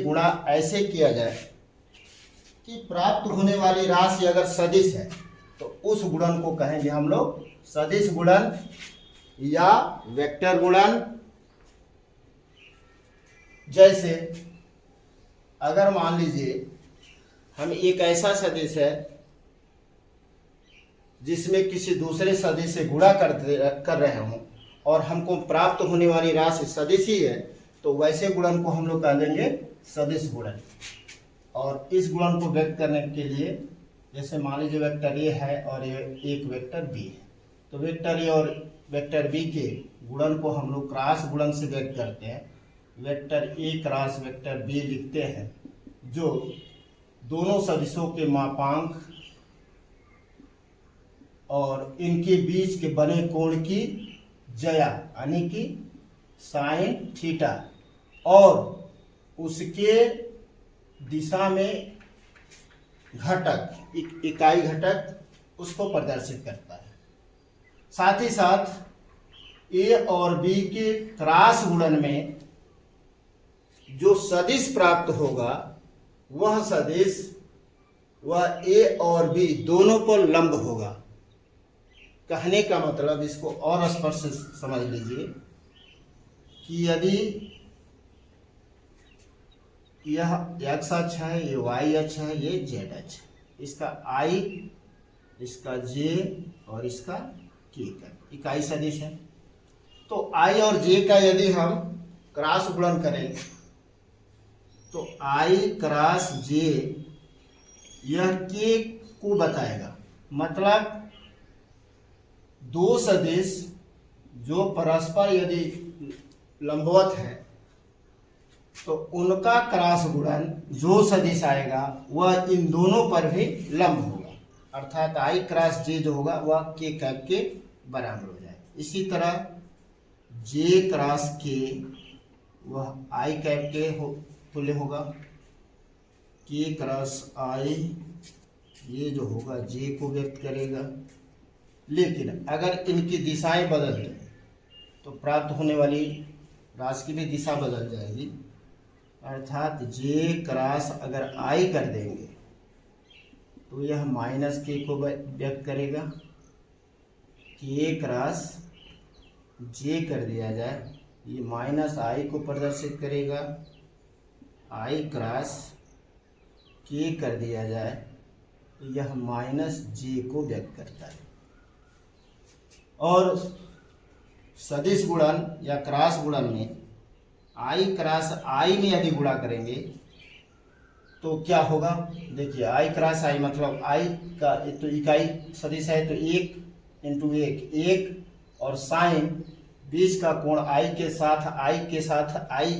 गुणा ऐसे किया जाए कि प्राप्त होने वाली राशि अगर सदिश है तो उस गुणन को कहेंगे हम लोग सदिश गुणन या वेक्टर गुणन। जैसे अगर मान लीजिए हम एक ऐसा सदिश है जिसमें किसी दूसरे सदिश से गुणा कर रहे हों और हमको प्राप्त होने वाली राशि सदिश ही है, तो वैसे गुणन को हम लोग कह देंगे सदिश गुणन। और इस गुणन को व्यक्त करने के लिए जैसे मान लीजिए वेक्टर ए है और एक वेक्टर बी है, तो वेक्टर ए और वेक्टर बी के गुणन को हम लोग क्रॉस गुणन से व्यक्त करते हैं। Vector A cross vector B लिखते हैं, जो दोनों सदिशों के मापांक और इनके बीच के बने कोण की जया यानी कि साइन थीटा और उसके दिशा में घटक इकाई घटक उसको प्रदर्शित करता है। साथ ही साथ ए और बी के क्रॉस गुणन में जो सदिश प्राप्त होगा वह सदिश वह ए और बी दोनों पर लंब होगा। कहने का मतलब इसको और स्पष्ट से समझ लीजिए कि यदि यह x अक्ष है, ये y अक्ष है, ये z अक्ष है, इसका i, इसका j और इसका k का इकाई सदिश है, तो i और j का यदि हम क्रॉस गुणन करें तो i क्रॉस j यह k को बताएगा। मतलब दो सदिश जो परस्पर यदि लंबवत है तो उनका क्रॉस गुणन जो सदिश आएगा वह इन दोनों पर भी लंब होगा, अर्थात आई क्रॉस जे जो होगा वह के कैप के बराबर हो जाए। इसी तरह जे क्रॉस के वह आई कैप के तुल्य होगा। के क्रॉस आई ये जो होगा जे को व्यक्त करेगा। लेकिन अगर इनकी दिशाएं बदल दें तो प्राप्त होने वाली राशि की भी दिशा बदल जाएगी, अर्थात जे क्रॉस अगर आई कर देंगे तो यह माइनस के को व्यक्त करेगा। के क्रॉस जे कर दिया जाए ये माइनस आई को प्रदर्शित करेगा। आई क्रॉस के कर दिया जाए तो यह माइनस जे को व्यक्त करता है। और सदिश गुणन या क्रॉस गुणन में आई क्रॉस आई में यदि गुणा करेंगे तो क्या होगा, देखिए आई क्रॉस आई मतलब आई का तो इकाई सदिश है तो एक इंटू एक एक और साइन बीच का कोण आई के साथ आई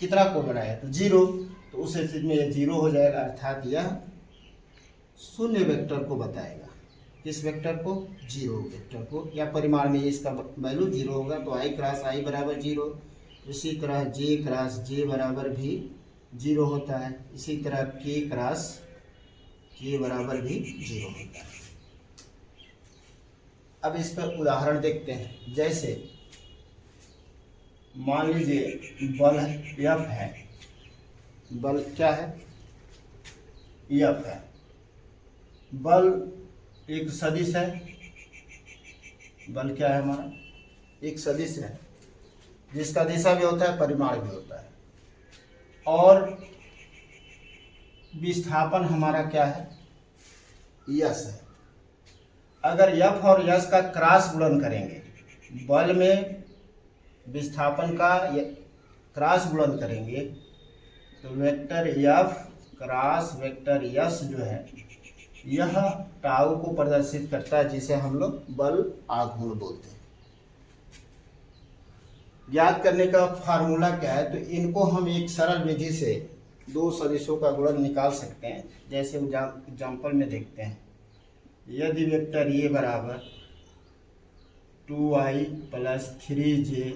कितना कोण बनाया तो जीरो, तो उस स्थिति में यह जीरो हो जाएगा, अर्थात यह शून्य वेक्टर को बताएगा। किस वेक्टर को, जीरो वेक्टर को, या परिमाण में इसका वैल्यू जीरो होगा तो आई क्रॉस आई बराबर जीरो। इसी तरह जे क्रॉस जे बराबर भी जीरो होता है। इसी तरह के क्रॉस के बराबर भी जीरो होता है। अब इस पर उदाहरण देखते हैं। जैसे मान लीजिए बल एफ है, बल क्या है, एफ है, बल एक सदिश है, बल क्या है हमारा एक सदिश है जिसका दिशा भी होता है परिमाण भी होता है, और विस्थापन हमारा क्या है यस है। अगर एफ और यस का क्रॉस गुणन करेंगे, बल में विस्थापन का क्रॉस गुणन करेंगे तो vector F cross vector yes जो है यह टाउ को प्रदर्शित करता है, जिसे हम लोग बल आघूर्ण बोलते हैं। ज्ञात करने का फार्मूला क्या है, तो इनको हम एक सरल विधि से दो सदिशों का गुणन निकाल सकते हैं। जैसे एग्जाम्पल में देखते हैं, यदि वेक्टर ए बराबर 2i plus 3j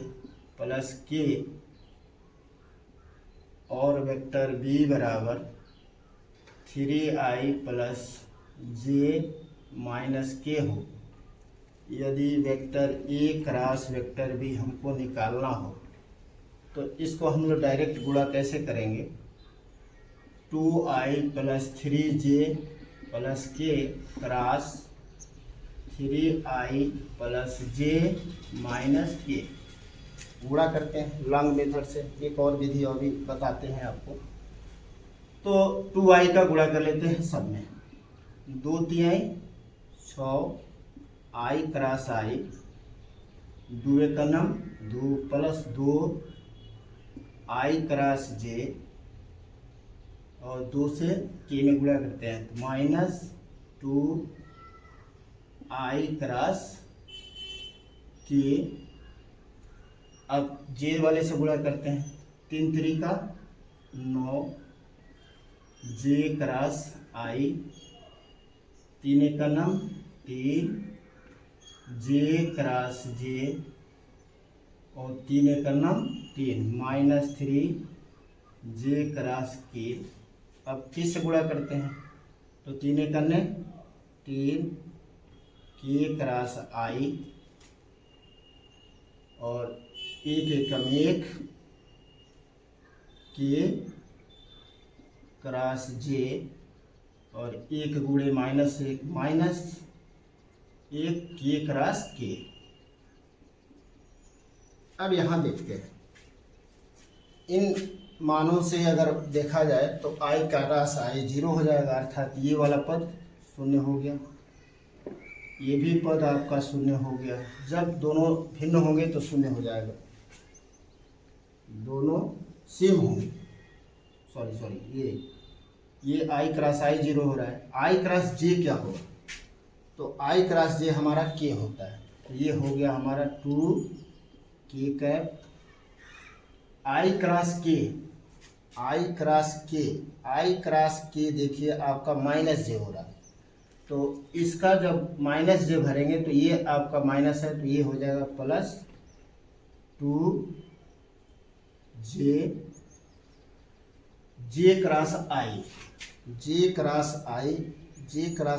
plus k और वेक्टर बी बराबर 3i plus j minus k हो, यदि vector A cross vector B हमको निकालना हो तो इसको हम लोग डायरेक्ट गुणा कैसे करेंगे, 2i plus 3j plus k cross 3i plus j minus k। गुणा करते हैं लॉन्ग मेथड से। एक और विधि और भी बताते हैं आपको। तो 2i का गुणा कर लेते हैं सब में। 2 तिहाई 6 i क्रॉस i, 2 का नम 2 प्लस 2 i क्रॉस j और 2 से k में गुणा करते हैं तो माइनस 2 i क्रॉस k। अब j वाले से गुणा करते हैं। 3 3 9 j क्रॉस i, 3 का नम 3 j क्रॉस j और 3 का नम 3 माइनस 3 j क्रॉस k। अब किस से गुणा करते हैं तो 3 करने 3 k क्रॉस i और 1 एकम 1 k क्रॉस j और 1 गुणे minus 1 minus 1 k cross k। अब यहाँ देखते हैं इन मानों से अगर देखा जाए तो i का क्रॉस i 0 हो जाएगा, अर्थात ये वाला पद शून्य हो गया, ये भी पद आपका शून्य हो गया। जब दोनों भिन्न होंगे तो शून्य हो जाएगा, दोनों सेम होंगे। सॉरी ये i क्रॉस i 0 हो रहा है। i क्रॉस j क्या होगा तो i क्रॉस j हमारा k होता है। तो ये हो गया हमारा 2 k cap. i cross k, i cross k देखिए आपका माइनस j हो रहा है। तो इसका जब माइनस j भरेंगे तो ये आपका माइनस है तो ये हो जाएगा प्लस 2 j क्रॉस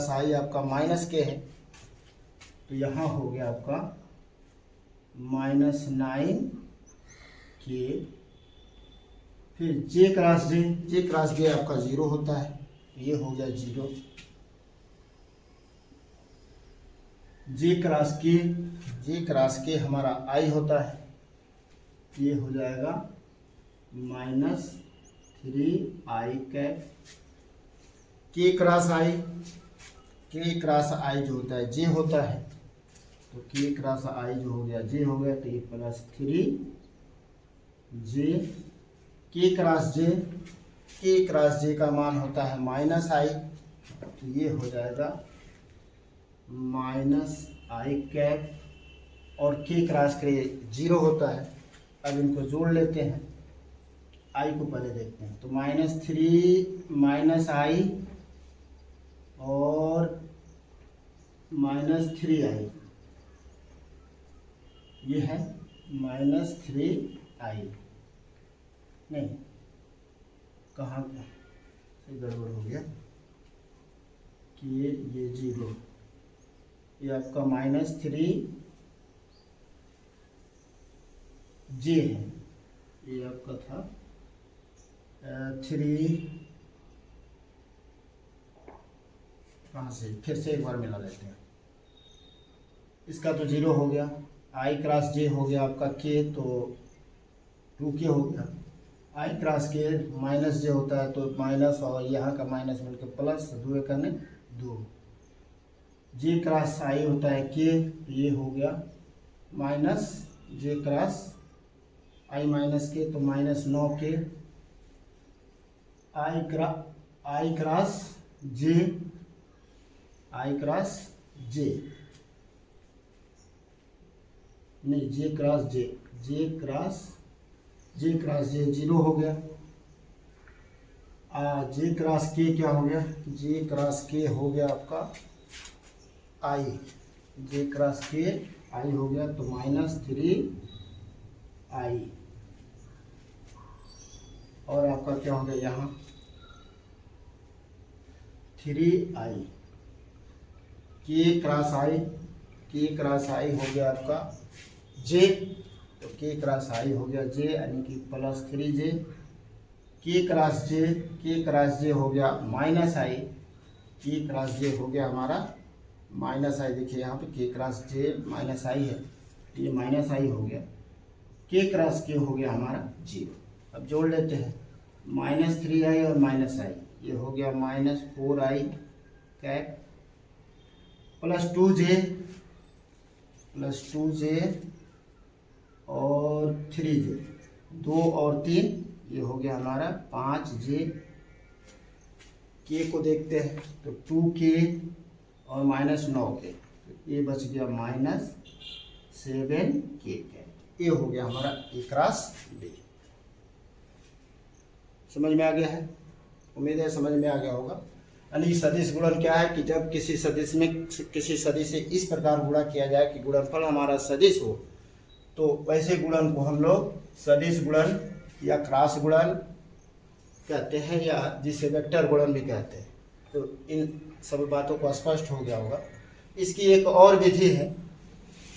i आपका माइनस के है तो यहाँ हो गया आपका माइनस 9 k। फिर j क्रॉस j आपका 0 होता है, ये हो गया 0। j क्रॉस k हमारा i होता है, ये हो जाएगा minus 3i cap. k cross i जो होता है j होता है तो k क्रॉस i जो हो गया j हो गया तो ये plus 3 j। k cross j का मान होता है माइनस i तो ये हो जाएगा माइनस i कैप और k क्रॉस के 0 होता है। अब इनको जोड़ लेते हैं, i को पहले देखते हैं तो माइनस 3 माइनस i और माइनस 3i, ये है माइनस 3i। नहीं कहाँ से गड़बड़ हो गया कि ये 0, ये आपका माइनस 3j है, ये आपका था 3 कहाँ से, फिर से एक बार मिला लेते हैं। इसका तो 0 हो गया, i क्रॉस j हो गया आपका k तो 2k हो गया। i cross k minus j होता है तो माइनस और यहाँ का माइनस मिलकर प्लस 2 करने 2। j क्रॉस i होता है k तो ये हो गया minus j cross i minus k तो minus 9k। i cross j नहीं j क्रॉस j 0 हो गया। j क्रॉस k क्या हो गया, j क्रॉस k हो गया आपका i, j cross k i हो गया तो माइनस 3i और आपका क्या हो गया यहाँ 3i। k क्रॉस i हो गया आपका j तो k क्रॉस i हो गया j यानी कि प्लस 3j के क्रॉस जे हो गया माइनस आई, के क्रॉस जे हो गया हमारा माइनस आई। देखिए यहाँ पे के क्रॉस जे माइनस आई है, ये माइनस आई हो गया, के क्रॉस के हो गया हमारा 0। अब जोड़ लेते हैं, -3i और -i, ये हो गया -4i कैप प्लस 2j और 3j, 2 और 3, ये हो गया हमारा 5j। के को देखते हैं तो 2k और -9k, तो ये बच गया -7k। ये हो गया हमारा ए क्रॉस बी। समझ में आ गया है? उम्मीद है समझ में आ गया होगा। यानी सदिश गुणन क्या है कि जब किसी सदिश से इस प्रकार गुणा किया जाए कि गुणनफल हमारा सदिश हो, तो वैसे गुणन को हम लोग सदिश गुणन या क्रॉस गुणन कहते हैं, या जिसे वेक्टर गुणन भी कहते हैं। तो इन सब बातों को स्पष्ट हो गया होगा। इसकी एक और विधि है,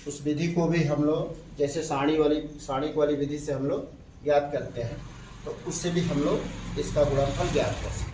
उस विधि को भी हम लोग जैसे सारणिक वाली विधि से हम लोग ज्ञात करते हैं, तो उससे भी हम लोग इसका गुणनफल ज्ञात कर सकते हैं।